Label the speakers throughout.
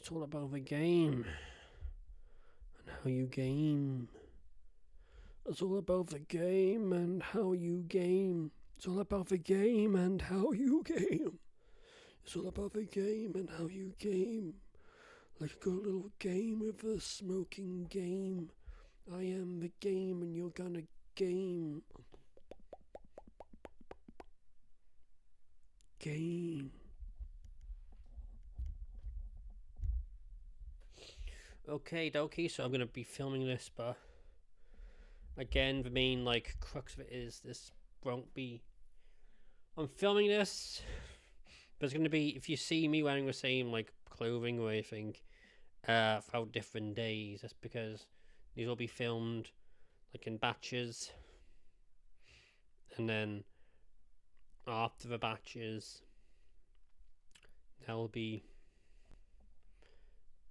Speaker 1: It's all about the game and how you game. It's all about the game and how you game. It's all about the game and how you game. It's all about the game and how you game. Like a good little game with a smoking game. I am the game and you're gonna game. Game. Okay, dokie, so I'm going to be filming this, but again, the main, crux of it is this won't be... I'm filming this, but it's going to be, if you see me wearing the same, clothing or anything, throughout different days, that's because these will be filmed, in batches, and then after the batches, there'll be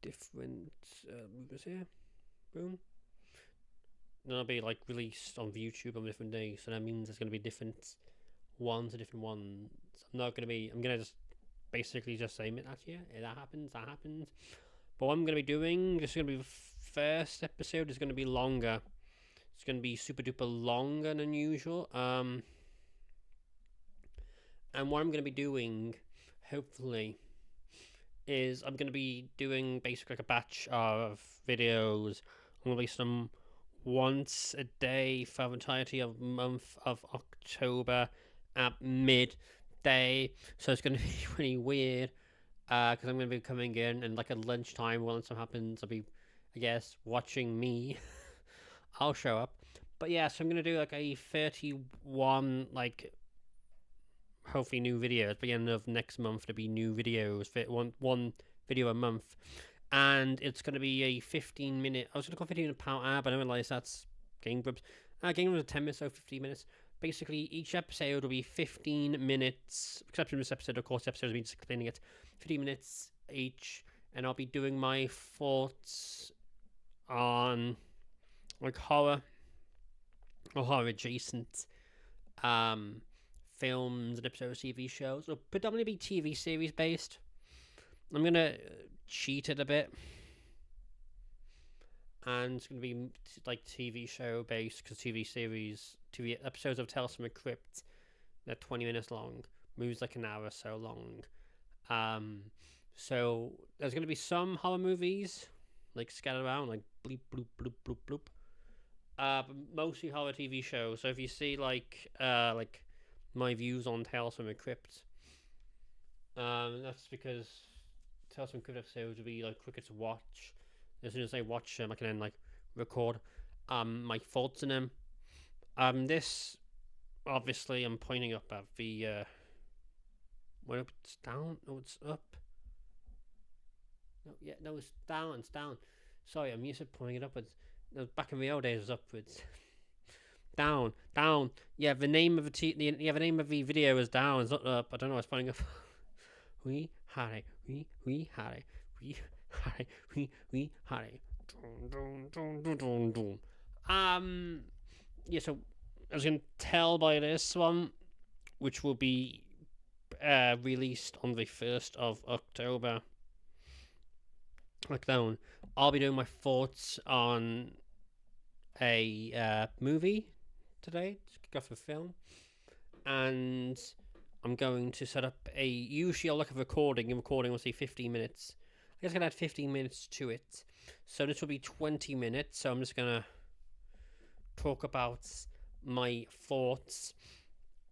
Speaker 1: different movies here. Boom. Then I'll be released on YouTube on different days, so that means there's gonna be different ones. I'm gonna just basically just say that here. That happens. But what I'm gonna be doing, this is gonna be the first episode, is gonna be longer. It's gonna be super duper longer than usual. And what I'm gonna be doing, hopefully, is I'm going to be doing basically a batch of videos. I'm going to release them once a day for the entirety of the month of October at midday. So it's going to be really weird because I'm going to be coming in and at lunchtime when something happens, I'll be, I guess, watching me. I'll show up. But yeah, so I'm going to do a 31 hopefully new videos. By the end of next month, there'll be new videos. One video a month. And it's going to be a 15-minute... I was going to call 15-minute power hour, but I realised that's Game Grumps. Game Grumps are 10 minutes, so 15 minutes. Basically, each episode will be 15 minutes. Except in this episode, of course, the episode has been explaining it. 15 minutes each. And I'll be doing my thoughts on horror or horror adjacent films and episodes of TV shows. It'll predominantly be TV series based. I'm gonna cheat it a bit, and it's gonna be TV show based because TV episodes of Tales from the Crypt, they're 20 minutes long. Movies an hour or so long. So there's gonna be some horror movies scattered around, bleep bloop bloop bloop bloop. But mostly horror TV shows. So if you see my views on Tales from the Crypt, that's because Tales from the Crypt episodes will be quicker to watch. As soon as I watch them, I can then record my thoughts on them. This obviously I'm pointing up at the well, it's down. No, it's up. No, it's down. It's down. Sorry, I'm used to pointing it upwards. No, back in the old days, it was upwards. Down. Yeah, the name of the name of the video is down. It's not up. I don't know. It's pointing up. We Harry. Yeah. So as you can tell by this one, which will be released on the 1st of October. Down. I'll be doing my thoughts on a movie today to kick off the film, and I'm going to set up usually I'll look at recording, and recording will say 15 minutes. I guess I can add 15 minutes to it, so this will be 20 minutes. So I'm just gonna talk about my thoughts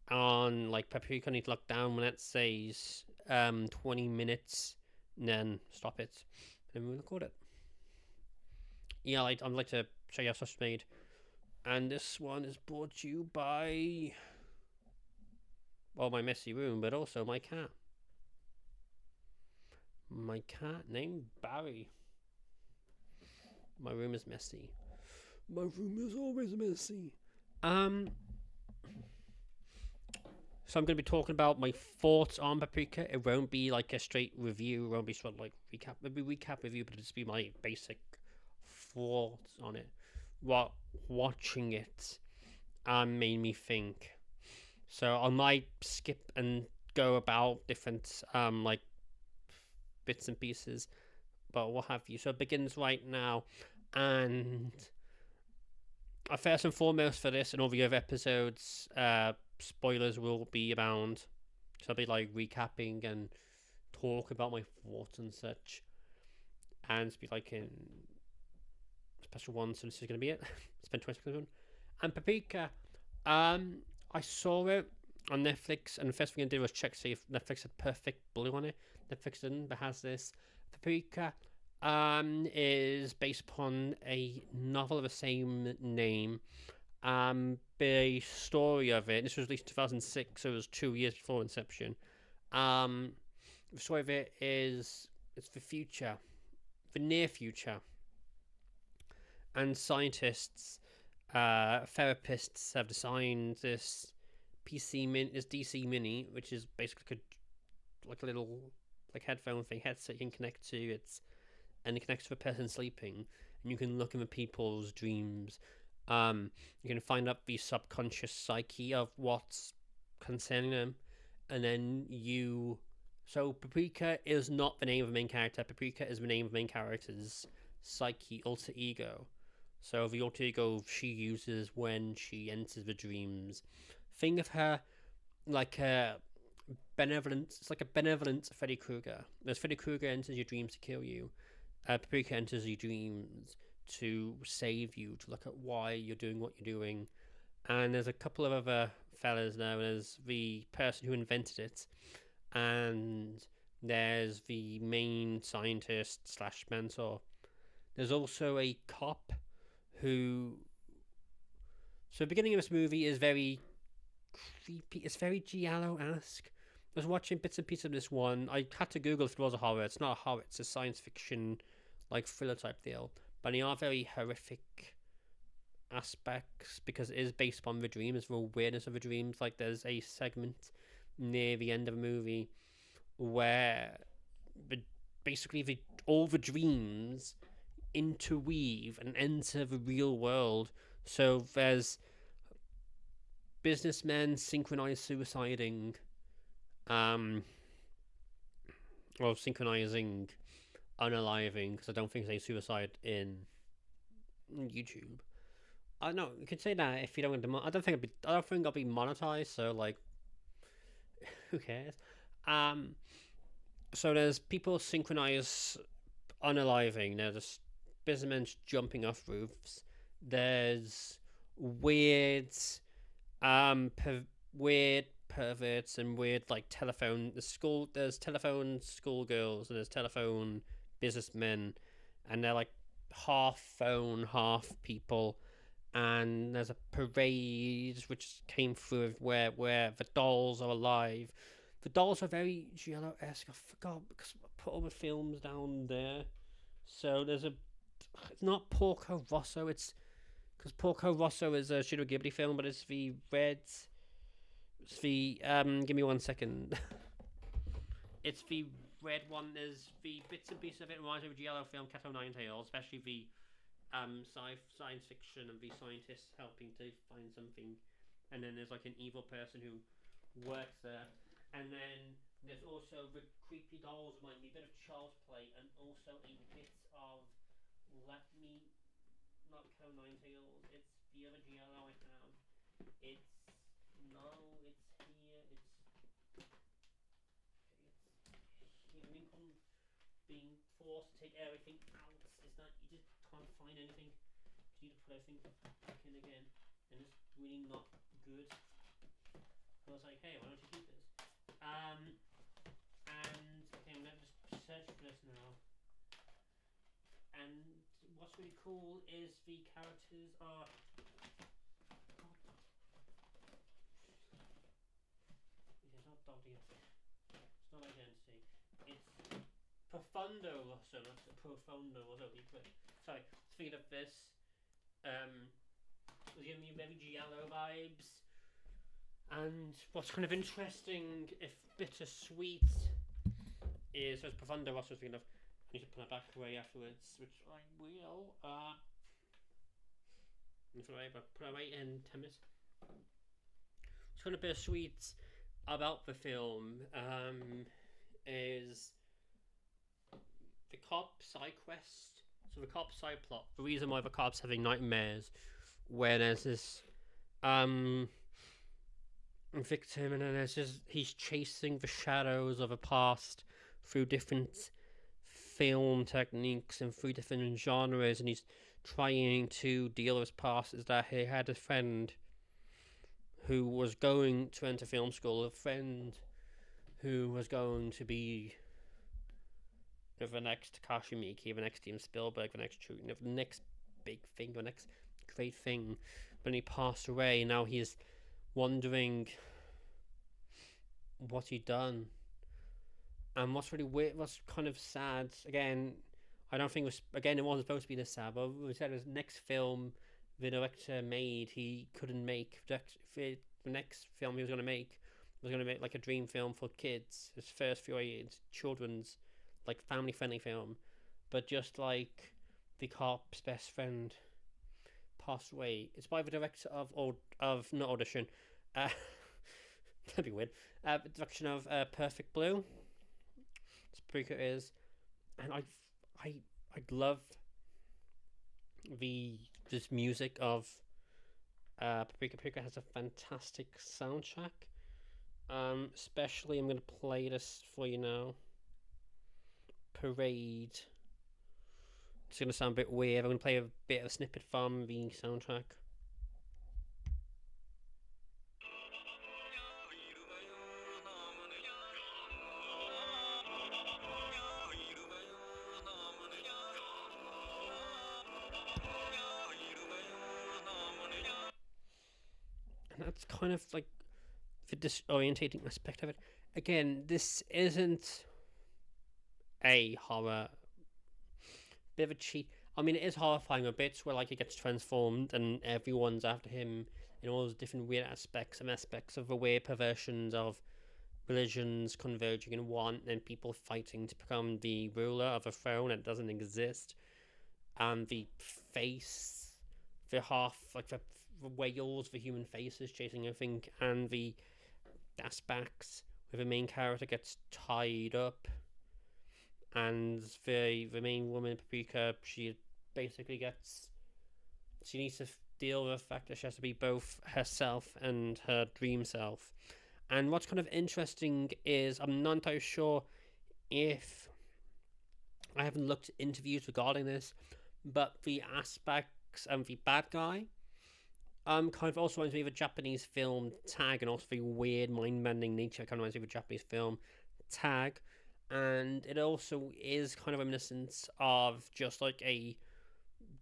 Speaker 1: on Paprika. I need to lock down when it says 20 minutes, and then stop it, and we'll record it. Yeah, I'd like to show you how stuff's made. And this one is brought to you by, well, my messy room, but also my cat. My cat named Barry. My room is messy. My room is always messy. So I'm going to be talking about my thoughts on Paprika. It won't be a straight review. It won't be sort of recap. It'll be recap review, but it'll just be my basic thoughts on it. What watching it made me think. So I might skip and go about different bits and pieces, but what have you. So it begins right now, and first and foremost for this and all the other episodes, spoilers will be abound. So I'll be like recapping and talk about my thoughts and such, and it's be like in special one. So this is gonna be it. Spend 20 seconds on. And Paprika, I saw it on Netflix, and the first thing I did was check see if Netflix had Perfect Blue on it. Netflix didn't, but has this. Paprika is based upon a novel of the same name. The story of it, this was released in 2006, so it was 2 years before Inception. The story of it is it's the future, the near future, and scientists, therapists have designed this this DC Mini, which is basically like a little like headphone thing, headset you can connect to. And it connects to a person sleeping, and you can look into people's dreams. You can find out the subconscious psyche of what's concerning them, and then you. So Paprika is not the name of the main character. Paprika is the name of the main character's psyche, alter ego. So the alter ego she uses when she enters the dreams. Think of her like a benevolent. It's like a benevolent Freddy Krueger. As Freddy Krueger enters your dreams to kill you, Paprika enters your dreams to save you, to look at why you're doing what you're doing. And there's a couple of other fellas now. There's the person who invented it, and there's the main scientist slash mentor. There's also a cop who. So the beginning of this movie is very creepy. It's very Giallo-esque. I was watching bits and pieces of this one. I had to Google if it was a horror. It's not a horror. It's a science fiction, like thriller type deal. But they are very horrific aspects because it is based upon the dreams, the awareness of the dreams. Like there's a segment near the end of the movie where basically all the dreams interweave and enter the real world. So there's businessmen synchronized suiciding, or synchronizing unaliving, because I don't think they suicide in YouTube. I know you could say that if you don't. I don't think I'll be monetized. So like, who cares? Um, so there's people synchronize unaliving. There's businessmen jumping off roofs. There's weird, weird perverts and weird like telephone. There's telephone schoolgirls and there's telephone businessmen, and they're like half phone, half people. And there's a parade which came through where the dolls are alive. The dolls are very Giallo-esque. I forgot because I put all the films down there. So there's a. It's not Porco Rosso. It's because Porco Rosso is a Studio Ghibli film, but it's the red. It's the Give me 1 second. It's the red one. There's the bits and pieces of it reminds me of a Giallo film, Cat O' Nine Tails, especially the science fiction and the scientists helping to find something, and then there's like an evil person who works there, and then there's also the creepy dolls remind me a bit of Child's Play, and also a bit of Let Me Not Kill Nine Tails. It's the other giallo I have. It's no, it's here. It's here. Being forced to take everything out. It's not you just can't find anything. You need to put everything back in again, and it's really not good. I was like, hey, why don't you keep this? And okay, I'm gonna just search for this now. And what's really cool is the characters are. It's not Identity. It's not Identity. It's Profondo Rosso. That's Profondo Rosso. Sorry, thinking of this. Was giving me very Giallo vibes. And what's kind of interesting, if bittersweet, is as Profondo Rosso was thinking of. I need to put that back away afterwards, which I will. Put it away in 10 minutes. It's kind of bittersweet about the film is the cop side quest. So the cop side plot. The reason why the cop's having nightmares, where there's this victim, and then there's just he's chasing the shadows of a past through different film techniques and through different genres, and he's trying to deal with his past. Is that he had a friend who was going to enter film school, a friend who was going to be the next Takashi Miike, the next Steven Spielberg, the next the next big thing, the next great thing. When he passed away, now he's wondering what he'd done. And what's really weird, what's kind of sad, again, I don't think it was, again, it wasn't supposed to be this sad, but we said his next film the director made, he couldn't make. The next film he was going to make was going to make like a dream film for kids. His first few children's, like, family friendly film. But just like the cop's best friend passed away, it's by the director of not Audition, that'd be weird. The direction of Perfect Blue. Paprika is, and I love this music of Paprika. Paprika has a fantastic soundtrack. Especially, I'm gonna play this for you now. Parade. It's gonna sound a bit weird. I'm gonna play a bit of a snippet from the soundtrack. And that's kind of like the disorientating aspect of it. Again, this isn't a horror. Bit of a cheat. I mean, it is horrifying a bit where like he gets transformed and everyone's after him in all those different weird aspects of the weird perversions of religions converging in one and people fighting to become the ruler of a throne that doesn't exist. And the face, the half, like the whales, the human faces chasing everything, and the aspects where the main character gets tied up, and the main woman, Paprika, she basically she needs to deal with the fact that she has to be both herself and her dream self. And what's kind of interesting is, I'm not entirely sure if I haven't looked at interviews regarding this, but the aspects and the bad guy kind of also reminds me of a Japanese film Tag, and also the weird mind-bending nature kind of reminds me of a Japanese film Tag, and it also is kind of reminiscent of just like a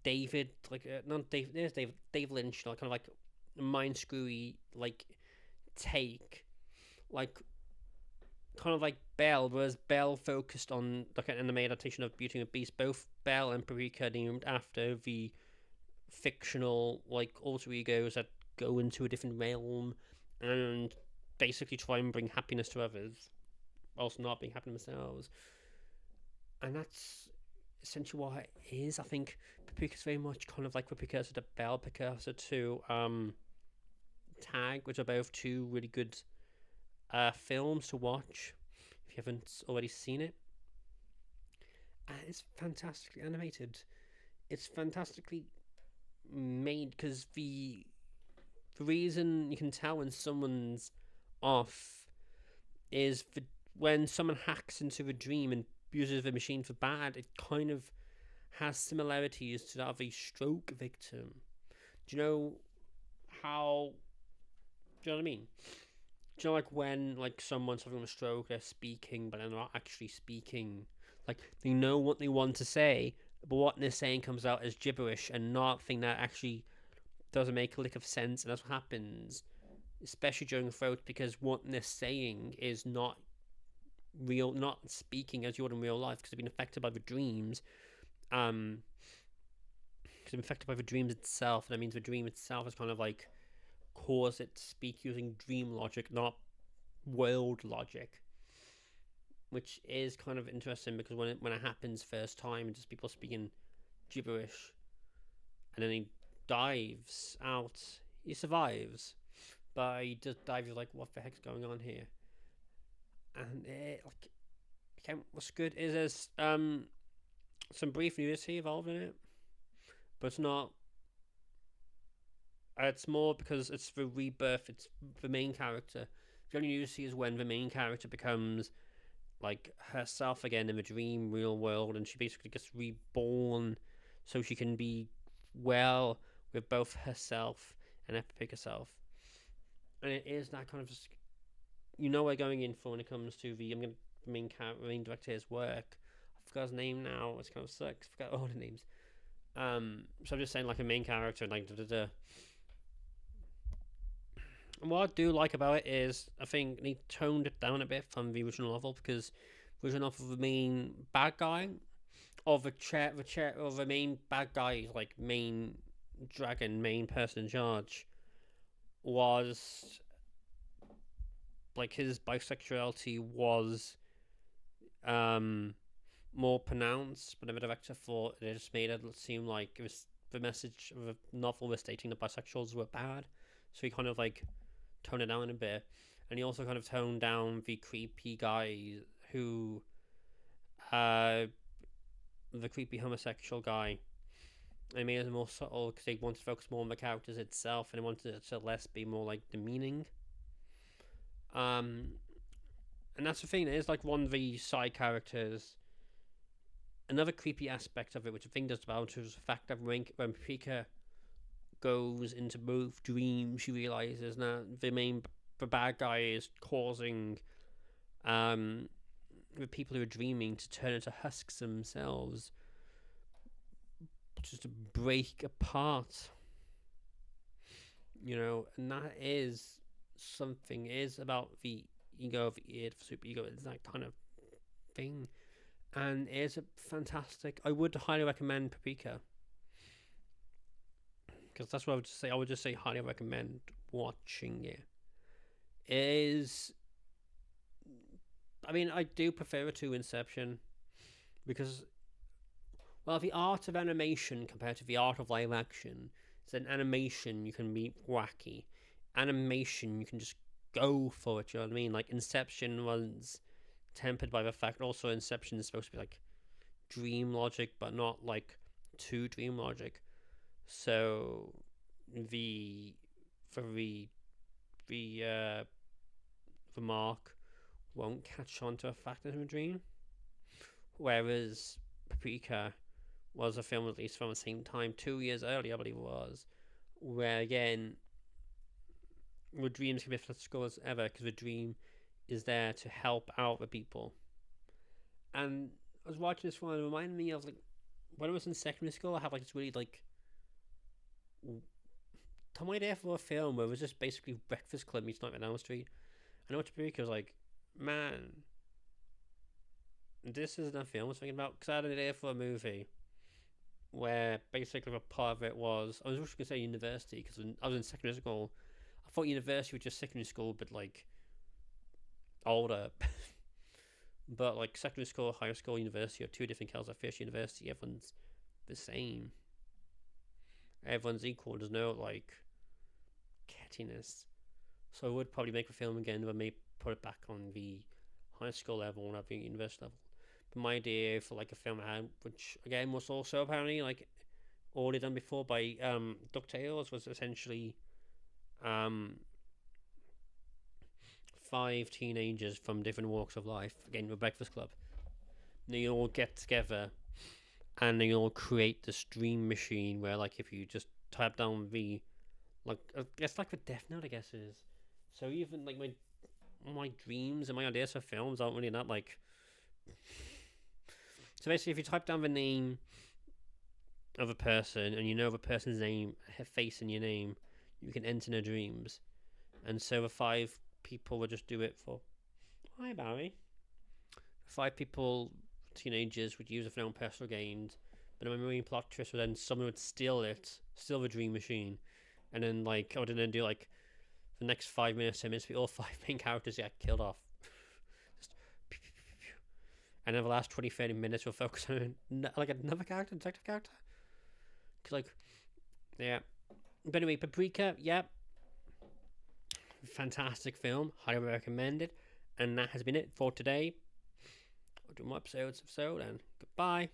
Speaker 1: David, like not Dave, there's Dave Lynch, like kind of like mind screwy like take, like kind of like Belle, whereas Belle focused on like an anime adaptation of Beauty and the Beast. Both Belle and Paprika named after the fictional like alter egos that go into a different realm and basically try and bring happiness to others, whilst not being happy themselves. And that's essentially what it is. I think Paprika's very much kind of like the precursor to Belle, precursor to Tag, which are both two really good films to watch if you haven't already seen it. It's fantastically animated. It's fantastically made, because the reason you can tell when someone's off is when someone hacks into the dream and uses the machine for bad, it kind of has similarities to that of a stroke victim. Do you know how? Do you know what I mean? Do you know, like, when like someone's having a stroke, they're speaking, but they're not actually speaking. Like, they know what they want to say, but what they're saying comes out as gibberish and nothing that actually doesn't make a lick of sense. And that's what happens, especially during throat, because what they're saying is not real, not speaking as you would in real life, because they've been affected by the dreams. Because they've been affected by the dreams itself, and that means the dream itself is kind of like cause it to speak using dream logic, not world logic, which is kind of interesting, because when it happens first time, just people speaking gibberish, and then he dives out. He survives, but he just dives like, what the heck's going on here? And what's good is there's some brief nudity involved in it, but it's not. It's more because it's the rebirth. It's the main character. The only nudity is when the main character becomes like herself again in the dream real world, and she basically gets reborn, so she can be well with both herself and Epic herself. And it is that kind of we're going in for when it comes to the main director's work. I forgot his name now. It's kind of sucks. I forgot all the names. So I'm just saying like a main character and like da da da. And what I do like about it is I think they toned it down a bit from the original novel, because the original novel, the main bad guy or the main bad guy, like main dragon, main person in charge, was like his bisexuality was more pronounced, but the director thought it just made it seem like it was the message of the novel was stating that bisexuals were bad, so he kind of like toned it down a bit, and he also kind of toned down the creepy guy who, the creepy homosexual guy. They made it more subtle because they wanted to focus more on the characters itself, and they wanted it to less be more like demeaning. And that's the thing. It is like one of the side characters. Another creepy aspect of it, which I think does about, is the fact that when Paprika goes into both dreams, she realizes that the bad guy is causing the people who are dreaming to turn into husks themselves, just to break apart. And that is something. It is about the ego of the superego. It's that kind of thing, and it is a fantastic. I would highly recommend Paprika, because that's what I would just say. I would just say highly recommend watching it. It is. I mean, I do prefer it to Inception, because, well, the art of animation compared to the art of live action is that in animation you can be wacky. Animation you can just go for it, you know what I mean? Like Inception was tempered by the fact also Inception is supposed to be like dream logic, but not like too dream logic. So the for the mark won't catch on to a fact of a dream. Whereas Paprika was a film released from the same time, 2 years earlier, I believe it was, where again, the dreams can be political as ever, because the dream is there to help out the people. And I was watching this one, and it reminded me of like when I was in secondary school. I had like this really like some idea for a film where it was just basically Breakfast Club meets Nightmare on Elm Street. And I watched Paprika, was like, man, this is the film I was thinking about, because I had an idea for a movie where basically a part of it was, I was just going to say university, because I was in secondary school. I thought university was just secondary school, but like older. But like secondary school, high school, university are two different kinds of fish. University, everyone's the same. Everyone's equal. There's no like cattiness. So I would probably make a film again, but maybe put it back on the high school level, not the university level. But my idea for like a film I had, which again was also apparently like already done before by DuckTales, was essentially 5 teenagers from different walks of life, again with Breakfast Club. And they all get together and they all create this dream machine where, like, if you just type down the, like, it's like the Death Note, I guess it is. So even like my dreams and my ideas for films aren't really that like. So basically, if you type down the name of a person and you know the person's name, her face in your name, you can enter their dreams. And so the 5 people would just do it for. Hi, Barry. 5 people, teenagers, would use it for their own personal gains. But the main plot twist would then someone would steal the dream machine, and then like I would then do like the next 5 minutes, 10 minutes, all 5 main characters get killed off. Just, and then the last 20, 30 minutes we'll focus on like another character, detective character. Cause like, yeah. But anyway, Paprika, yeah. Fantastic film, highly recommended. And that has been it for today. I'll do more episodes, and goodbye.